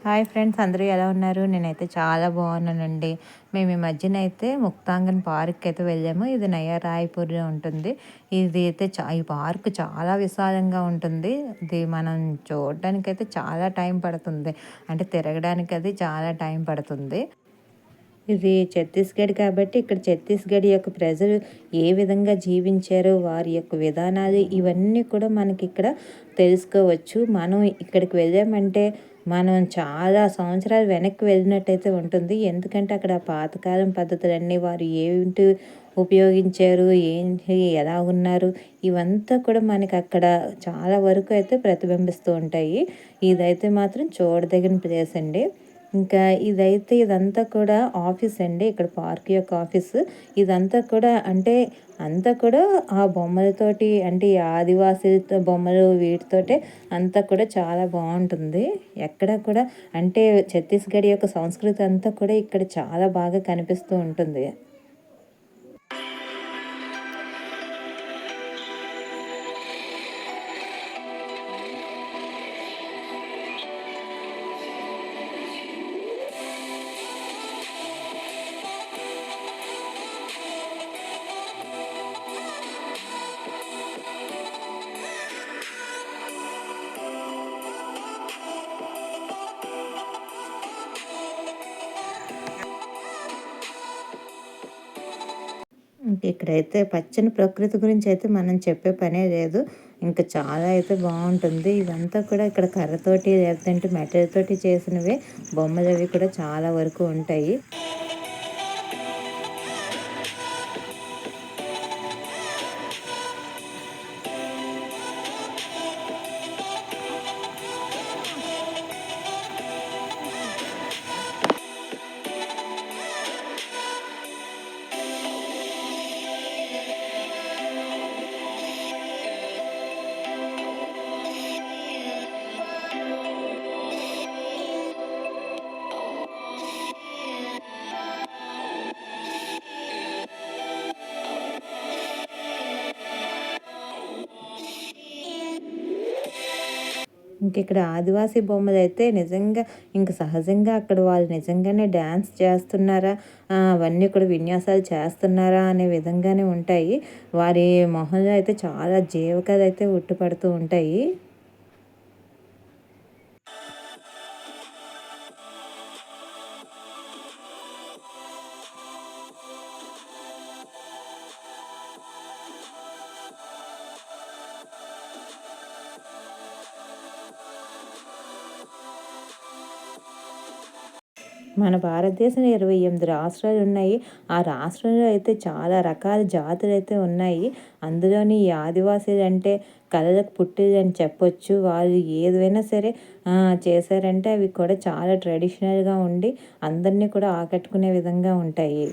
Hi friends, అందరూ ఎలా ఉన్నారు? నేనైతే చాలా బాగున్నానండి. మేము ఈ మధ్యన అయితే ముక్తాంగన్ పార్క్ అయితే వెళ్ళాము. ఇది నయా రాయపూర్లో ఉంటుంది. ఇది అయితే ఈ పార్క్ చాలా విశాలంగా ఉంటుంది. ఇది మనం చూడడానికైతే చాలా టైం పడుతుంది. అంటే తిరగడానికి అది చాలా టైం పడుతుంది. ఇది ఛత్తీస్గఢ్ కాబట్టి ఇక్కడ ఛత్తీస్గఢ్ యొక్క ప్రజలు ఏ విధంగా జీవించారో వారి యొక్క విధానాలు ఇవన్నీ కూడా మనకి ఇక్కడ తెలుసుకోవచ్చు. మనం ఇక్కడికి వెళ్ళామంటే మనం చాలా సంవత్సరాలు వెనక్కి వెళ్ళినట్టయితే ఉంటుంది. ఎందుకంటే అక్కడ పాతకాలం పద్ధతులన్నీ వారు ఏంటి ఉపయోగించారు, ఏంటి ఎలా ఉన్నారు, ఇవంతా కూడా మనకి అక్కడ చాలా వరకు అయితే ప్రతిబింబిస్తూ ఉంటాయి. ఇదైతే మాత్రం చూడదగిన ప్లేస్ అండి. ఇంకా ఇదంతా కూడా ఆఫీస్ అండి. ఇక్కడ పార్క్ యొక్క ఆఫీసు. ఇదంతా కూడా అంటే అంతా కూడా ఆ బొమ్మలతోటి అంటే ఈ ఆదివాసీలతో బొమ్మలు వీటితోటే అంతా కూడా చాలా బాగుంటుంది. ఎక్కడ కూడా అంటే ఛత్తీస్గఢ్ యొక్క సంస్కృతి అంతా కూడా ఇక్కడ చాలా బాగా కనిపిస్తూ ఉంటుంది. ఇక్కడైతే పచ్చని ప్రకృతి గురించి అయితే మనం చెప్పే పనే లేదు. ఇంకా చాలా అయితే బాగుంటుంది. ఇదంతా కూడా ఇక్కడ కర్రతోటి లేదంటే మెటల్‌తోటి చేసినవే బొమ్మలవి కూడా చాలా వరకు ఉంటాయి. ఇక్కడ ఆదివాసీ బొమ్మలైతే నిజంగా ఇంక సహజంగా అక్కడ వాళ్ళు నిజంగానే డ్యాన్స్ చేస్తున్నారా, అవన్నీ కూడా విన్యాసాలు చేస్తున్నారా అనే విధంగానే ఉంటాయి. వారి మొహంలో అయితే చాలా జీవకళ ఉట్టిపడుతూ ఉంటాయి. మన భారతదేశంలో 28 రాష్ట్రాలు ఉన్నాయి. ఆ రాష్ట్రంలో అయితే చాలా రకాల జాతులైతే ఉన్నాయి. అందులోని ఈ ఆదివాసీలు అంటే కళలకు పుట్టిల్లు అని చెప్పొచ్చు. వాళ్ళు ఏదైనా సరే చేశారంటే అవి కూడా చాలా ట్రెడిషనల్‌గా ఉండి అందరినీ కూడా ఆకట్టుకునే విధంగా ఉంటాయి.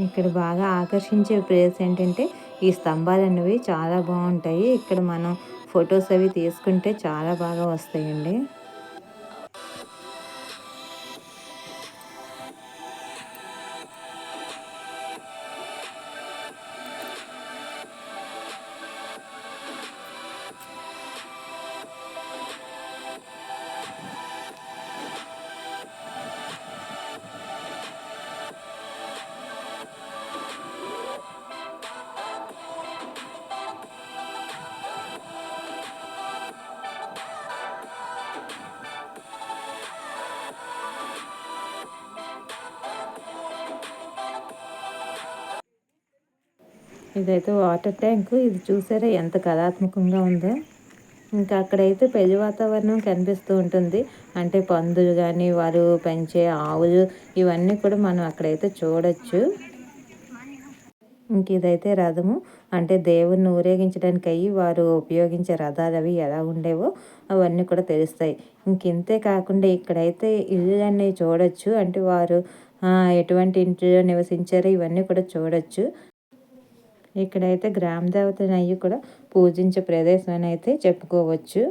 ఇక్కడ బాగా ఆకర్షించే ప్లేస్ ఏంటంటే ఈ స్తంభాలు అనేవి చాలా బాగుంటాయి. ఇక్కడ మనం ఫొటోస్ అవి తీసుకుంటే చాలా బాగా వస్తాయండి. ఇదైతే వాటర్ ట్యాంకు. ఇది చూసారా ఎంత కళాత్మకంగా ఉందో. ఇంకా అక్కడైతే పెళ్లి వాతావరణం కనిపిస్తూ ఉంటుంది. అంటే పందులు కానీ వారు పెంచే ఆవులు ఇవన్నీ కూడా మనం అక్కడైతే చూడొచ్చు. ఇంక ఇదైతే రథము. అంటే దేవుణ్ణి ఊరేగించడానికి అయ్యి వారు ఉపయోగించే రథాలు అవి ఎలా ఉండేవో అవన్నీ కూడా తెలుస్తాయి. ఇంతే కాకుండా ఇక్కడైతే ఇల్లులన్నీ చూడొచ్చు. అంటే వారు ఎటువంటి ఇంట్లో నివసించారో ఇవన్నీ కూడా చూడొచ్చు. ఇక్కడైతే గ్రామ దేవతలను అయ్యి కూడా పూజించే ప్రదేశం అని అయితే చెప్పుకోవచ్చు.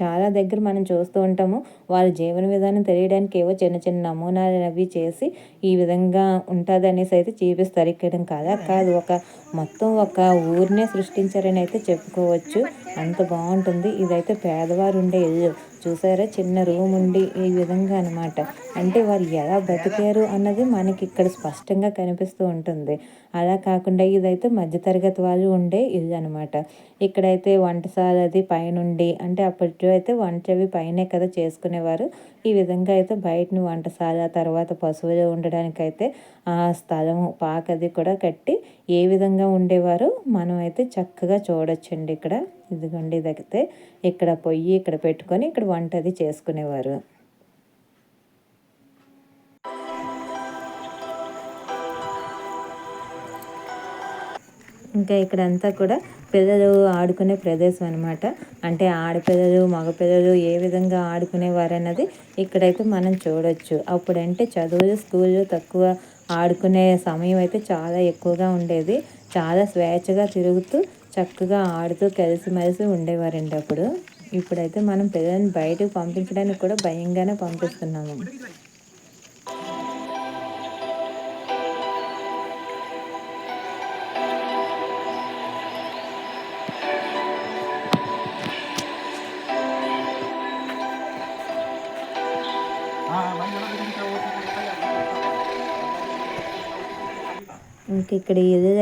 చాలా దగ్గర మనం చూస్తూ ఉంటాము. వాళ్ళ జీవన విధానం తెలియడానికి ఏవో చిన్న చిన్న నమూనాలు అవి చేసి ఈ విధంగా ఉంటదనేసి అయితే చూపిస్తారు. ఇక్కడ కాదు మొత్తం ఒక ఊరినే సృష్టించారని అయితే చెప్పుకోవచ్చు. అంత బావుంటుంది. ఇదైతే పేదవారు ఉండే ఇల్లు. చూసారా చిన్న రూమ్ ఉండి ఈ విధంగా అనమాట. అంటే వారు ఎలా బ్రతికారు అన్నది మనకి ఇక్కడ స్పష్టంగా కనిపిస్తూ ఉంటుంది. అలా కాకుండా ఇదైతే మధ్య తరగతి వాళ్ళు ఉండే ఇల్లు అనమాట. ఇక్కడైతే వంటశాల అది పైనుండి అంటే అప్పట్లో అయితే వంటలవి పైనే కదా చేసుకునేవారు. ఈ విధంగా అయితే బయటని వంటశాల తర్వాత పశువులు ఉండడానికైతే ఆ స్థలం పాకది కూడా కట్టి ఏ విధంగా ఉండేవారో మనం అయితే చక్కగా చూడొచ్చండి ఇక్కడ. ఇదిగోండి ఇదైతే ఇక్కడ పొయ్యి ఇక్కడ పెట్టుకొని ఇక్కడ వంట అది చేసుకునేవారు. ఇంకా ఇక్కడంతా కూడా పిల్లలు ఆడుకునే ప్రదేశం అనమాట. అంటే ఆడపిల్లలు, మగపిల్లలు ఏ విధంగా ఆడుకునేవారన్నది ఇక్కడైతే మనం చూడొచ్చు. అప్పుడంటే చదువులు, స్కూళ్ళు తక్కువ, ఆడుకునే సమయం అయితే చాలా ఎక్కువగా ఉండేది. చాలా స్వేచ్ఛగా తిరుగుతూ, చక్కగా ఆడుతూ కలిసిమెలిసి ఉండేవారండి అప్పుడు. ఇప్పుడైతే మనం పిల్లల్ని బయటకు పంపించడానికి కూడా భయంగానే పంపిస్తున్నాము. ఇంక ఇక్కడ ఇల్లు